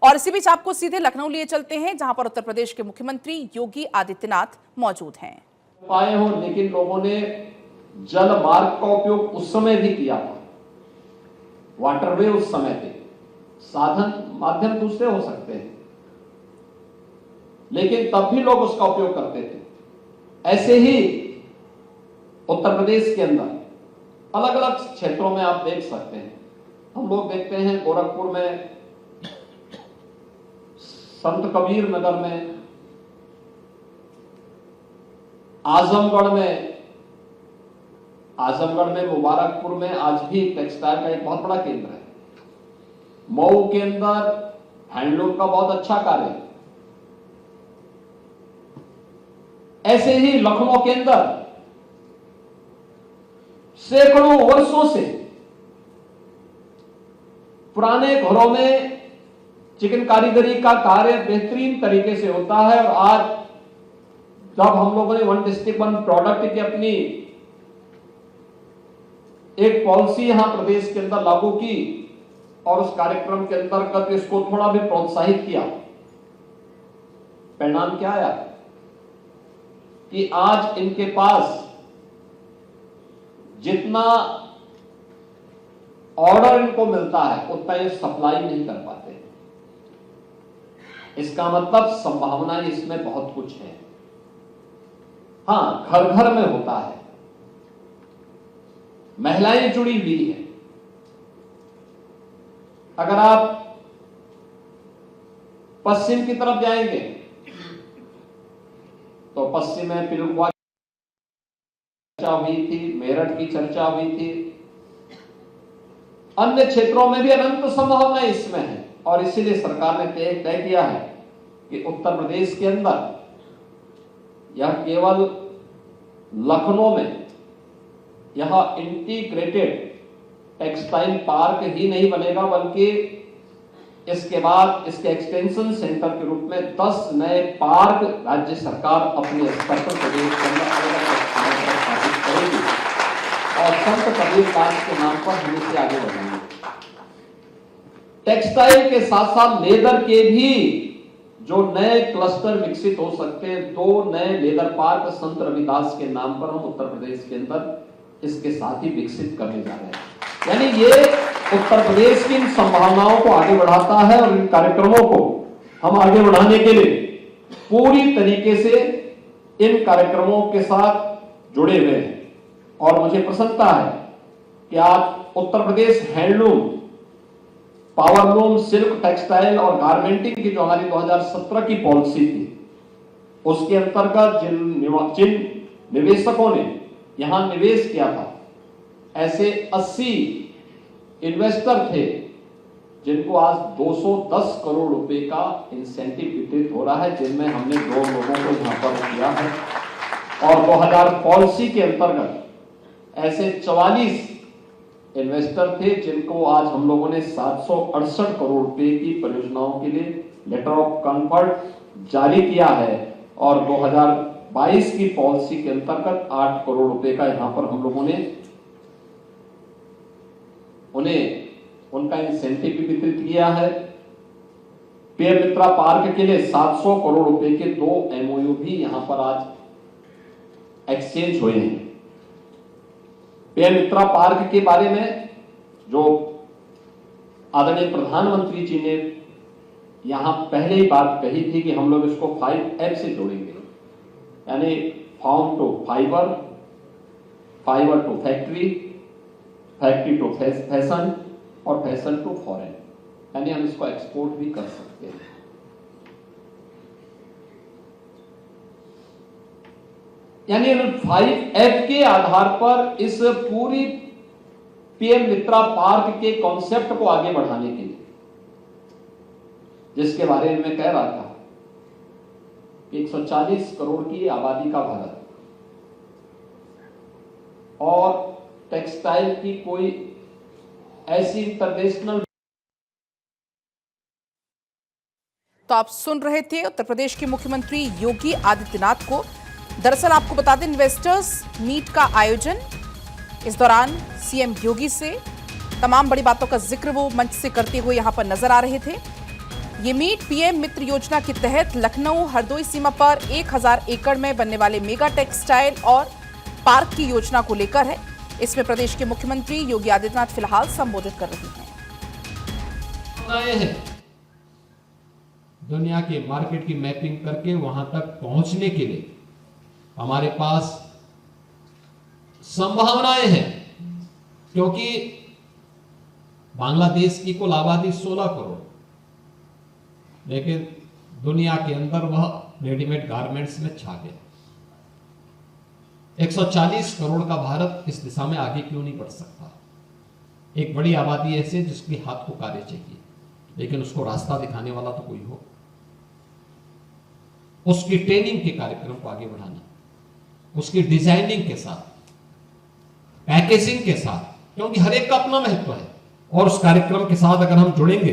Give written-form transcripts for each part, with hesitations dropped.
और इसी बीच आपको सीधे लखनऊ लिए चलते हैं, जहां पर उत्तर प्रदेश के मुख्यमंत्री योगी आदित्यनाथ मौजूद हैं। पाए हो, लेकिन लोगों ने जल मार्ग का उपयोग उस समय भी किया था, वाटरवे उस समय थे, साधन माध्यम दूसरे हो सकते हैं, लेकिन तब भी लोग उसका उपयोग करते थे। ऐसे ही उत्तर प्रदेश के अंदर अलग अलग क्षेत्रों में आप देख सकते हैं। हम लोग देखते हैं गोरखपुर में, संत कबीर नगर में, आजमगढ़ में, मुबारकपुर में आज भी टेक्सटाइल का एक बहुत बड़ा केंद्र है। मऊ के अंदर हैंडलूम का बहुत अच्छा कार्य है। ऐसे ही लखनऊ के अंदर सैकड़ों वर्षों से पुराने घरों में चिकन कारीगरी का कार्य बेहतरीन तरीके से होता है। और आज जब हम लोगों ने वन डिस्ट्रिक्ट वन प्रोडक्ट की अपनी एक पॉलिसी यहां प्रदेश के अंदर लागू की और उस कार्यक्रम के अंतर्गत इसको थोड़ा भी प्रोत्साहित किया, परिणाम क्या आया कि आज इनके पास जितना ऑर्डर इनको मिलता है उतना ये सप्लाई नहीं कर पाते। इसका मतलब संभावनाएं इसमें बहुत कुछ है। हां, घर घर में होता है, महिलाएं जुड़ी हुई है। अगर आप पश्चिम की तरफ जाएंगे तो पश्चिम में पिलुआ चर्चा हुई थी, मेरठ की चर्चा हुई थी, अन्य क्षेत्रों में भी अनंत संभावनाएं इसमें है। और इसीलिए सरकार ने तय किया है कि उत्तर प्रदेश के अंदर यह केवल लखनऊ में यह इंटीग्रेटेड टेक्सटाइल पार्क ही नहीं बनेगा, बल्कि इसके बाद इसके एक्सटेंशन सेंटर के रूप में 10 नए पार्क राज्य सरकार अपने स्तर पर प्रदेश के अंदर अलग अलग स्थानों पर स्थापित करेगी और संत कबीरदास के नाम पर हम इसे आगे बढ़ाएंगे। टेक्सटाइल के साथ साथ लेदर के भी जो नए क्लस्टर विकसित हो सकते हैं, 2 नए लेदर पार्क संत रविदास के नाम पर हम उत्तर प्रदेश के अंदर इसके साथ ही विकसित करने जा रहे हैं। यानी ये उत्तर प्रदेश की इन संभावनाओं को आगे बढ़ाता है और इन कार्यक्रमों को हम आगे बढ़ाने के लिए पूरी तरीके से इन कार्यक्रमों के साथ जुड़े हुए हैं। और मुझे प्रसन्नता है कि आज Uttar Pradesh handloom, powerloom, silk, textile और गारमेंटिंग की जो हमारी 2017 की पॉलिसी थी, उसके अंतर्गत जिन निवेशकों ने यहां निवेश किया था, ऐसे 80 इन्वेस्टर थे जिनको आज 210 करोड़ रुपए का इंसेंटिव वितरित हो रहा है, जिनमें हमने 2 लोगों को यहां पर किया है। और 2000 पॉलिसी के अंतर्गत ऐसे 44 इन्वेस्टर थे जिनको आज हम लोगों ने 768 करोड़ रुपए की परियोजनाओं के लिए लेटर ऑफ कंफर्ट जारी किया है। और 2022 की पॉलिसी के अंतर्गत 8 करोड़ रुपए का यहां पर हम लोगों ने उन्हें उनका इंसेंटिव भी वितरित किया है। पेय मित्रा पार्क के लिए 700 करोड़ रुपए के 2 एमओयू भी यहां पर आज एक्सचेंज हुए हैं। पेय मित्रा पार्क के बारे में जो आदरणीय प्रधानमंत्री जी ने यहां पहले ही बात कही थी कि हम लोग इसको 5F से जोड़ेंगे, यानी farm to fibre, fibre to factory, factory to fashion और फैशन टू फॉरेन, यानी हम इसको एक्सपोर्ट भी कर सकते हैं। यानी 5F के आधार पर इस पूरी पीएम मित्रा पार्क के कॉन्सेप्ट को आगे बढ़ाने के लिए, जिसके बारे में मैं कह रहा था, 140 करोड़ की आबादी का भारत और टेक्सटाइल की कोई ऐसी इंटरनेशनल। तो आप सुन रहे थे उत्तर प्रदेश के मुख्यमंत्री योगी आदित्यनाथ को। दरअसल आपको बता दें, इन्वेस्टर्स मीट का आयोजन, इस दौरान सीएम योगी से तमाम बड़ी बातों का जिक्र वो मंच से करते हुए यहां पर नजर आ रहे थे। ये मीट पीएम मित्र योजना के तहत लखनऊ हरदोई सीमा पर 1000 एकड़ में बनने वाले मेगा टेक्सटाइल और पार्क की योजना को लेकर है। इसमें प्रदेश के मुख्यमंत्री योगी आदित्यनाथ फिलहाल संबोधित कर रहे हैं। दुनिया के मार्केट की मैपिंग करके वहां तक पहुंचने के लिए हमारे पास संभावनाएं हैं, क्योंकि बांग्लादेश की कुल आबादी 16 करोड़, लेकिन दुनिया के अंदर वह रेडीमेड गारमेंट्स में छा गया। 140 करोड़ का भारत इस दिशा में आगे क्यों नहीं बढ़ सकता? एक बड़ी आबादी ऐसे जिसके हाथ को कार्य चाहिए, लेकिन उसको रास्ता दिखाने वाला तो कोई हो। उसकी ट्रेनिंग के कार्यक्रम को आगे बढ़ाना, उसकी डिजाइनिंग के साथ, पैकेजिंग के साथ, क्योंकि हर एक का अपना महत्व है, और उस कार्यक्रम के साथ अगर हम जुड़ेंगे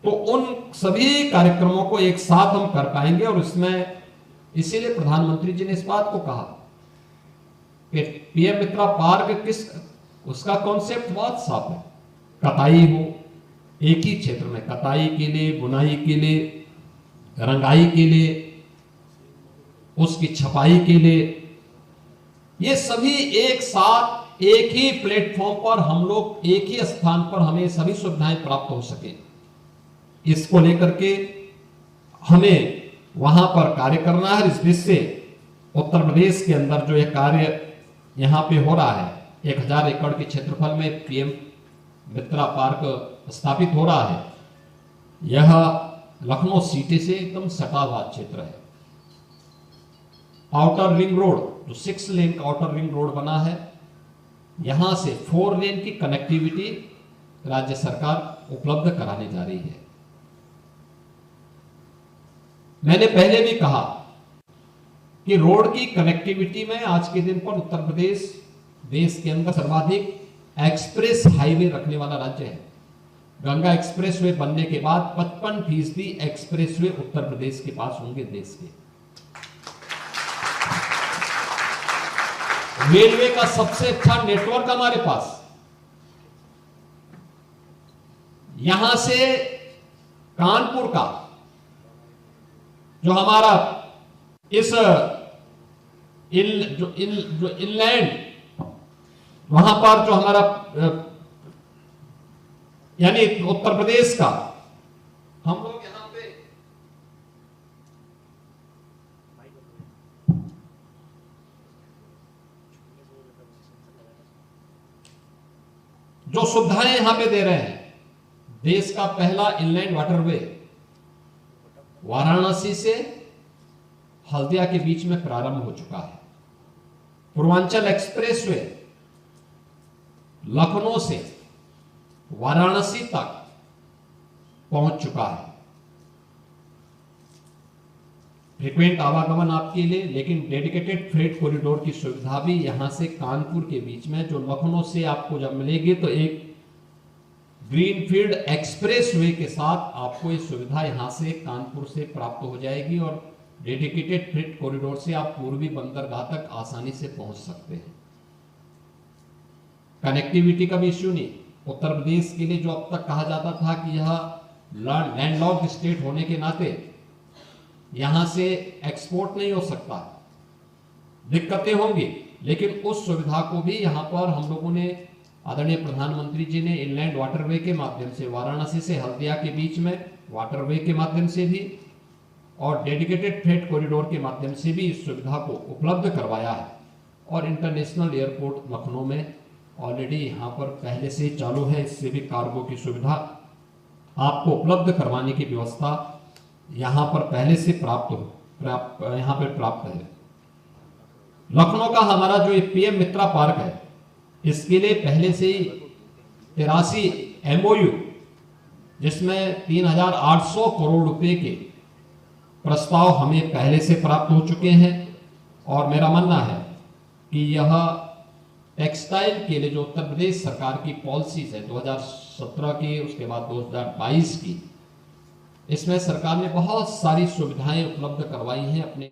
तो उन सभी कार्यक्रमों को एक साथ हम कर पाएंगे। और इसमें इसीलिए प्रधानमंत्री जी ने इस बात को कहा कि पीएम मित्रा पार्क उसका कॉन्सेप्ट बहुत साफ है। कताई हो, एक ही क्षेत्र में कताई के लिए, बुनाई के लिए, रंगाई के लिए, उसकी छपाई के लिए, ये सभी एक साथ एक ही प्लेटफॉर्म पर हम लोग एक ही स्थान पर हमें सभी सुविधाएं प्राप्त हो सके, इसको लेकर के हमें वहां पर कार्य करना है। इस दृष्टि से उत्तर प्रदेश के अंदर जो यह कार्य यहां पे हो रहा है, 1000 एकड़ के क्षेत्रफल में पीएम मित्रा पार्क स्थापित हो रहा है। यह लखनऊ सिटी से एकदम सटा हुआ क्षेत्र है। आउटर रिंग रोड, जो 6 लेन का आउटर रिंग रोड बना है, यहां से 4 लेन की कनेक्टिविटी राज्य सरकार उपलब्ध कराने जा रही है। मैंने पहले भी कहा कि रोड की कनेक्टिविटी में आज के दिन पर उत्तर प्रदेश देश के अंदर सर्वाधिक एक्सप्रेस हाईवे रखने वाला राज्य है। गंगा एक्सप्रेसवे बनने के बाद 55% एक्सप्रेसवे उत्तर प्रदेश के पास होंगे देश के। रेलवे का सबसे अच्छा नेटवर्क हमारे पास। यहां से कानपुर का जो हमारा इस इनलैंड वहां पर जो हमारा यानी उत्तर प्रदेश का, हम लोग यहां पे जो सुविधाएं यहां पे दे रहे हैं, देश का पहला इनलैंड वाटरवे वाराणसी से हल्दिया के बीच में प्रारंभ हो चुका है। पूर्वांचल एक्सप्रेसवे लखनऊ से वाराणसी तक पहुंच चुका है। फ्रीक्वेंट आवागमन आपके लिए, लेकिन डेडिकेटेड फ्रेट कॉरिडोर की सुविधा भी यहां से कानपुर के बीच में, जो लखनऊ से आपको जब मिलेगी तो एक ग्रीनफील्ड एक्सप्रेसवे के साथ आपको ये सुविधा यहां से कानपुर से प्राप्त हो जाएगी, और डेडिकेटेड फ्रेट कॉरिडोर से आप पूर्वी बंदरगाह तक आसानी से पहुंच सकते हैं। कनेक्टिविटी का भी इश्यू नहीं। उत्तर प्रदेश के लिए जो अब तक कहा जाता था कि यह लैंडलॉक्ड स्टेट होने के नाते यहां से एक्सपोर्ट नहीं हो सकता, दिक्कतें होंगी, लेकिन उस सुविधा को भी यहां पर हम लोगों ने, आदरणीय प्रधानमंत्री जी ने इनलैंड वाटरवे के माध्यम से, वाराणसी से हल्दिया के बीच में वाटरवे के माध्यम से भी और डेडिकेटेड फ्रेट कॉरिडोर के माध्यम से भी इस सुविधा को उपलब्ध करवाया है। और इंटरनेशनल एयरपोर्ट लखनऊ में ऑलरेडी यहाँ पर पहले से चालू है। इससे भी कार्गो की सुविधा आपको उपलब्ध करवाने की व्यवस्था यहाँ पर पहले से यहाँ पर प्राप्त है। लखनऊ का हमारा जो पीएम मित्रा पार्क है, इसके लिए पहले से ही 83 MOU, जिसमें 3800 करोड़ रुपए के प्रस्ताव हमें पहले से प्राप्त हो चुके हैं। और मेरा मानना है कि यह टेक्सटाइल के लिए जो उत्तर प्रदेश सरकार की पॉलिसीज है 2017 की, उसके बाद 2022 की, इसमें सरकार ने बहुत सारी सुविधाएं उपलब्ध करवाई हैं अपने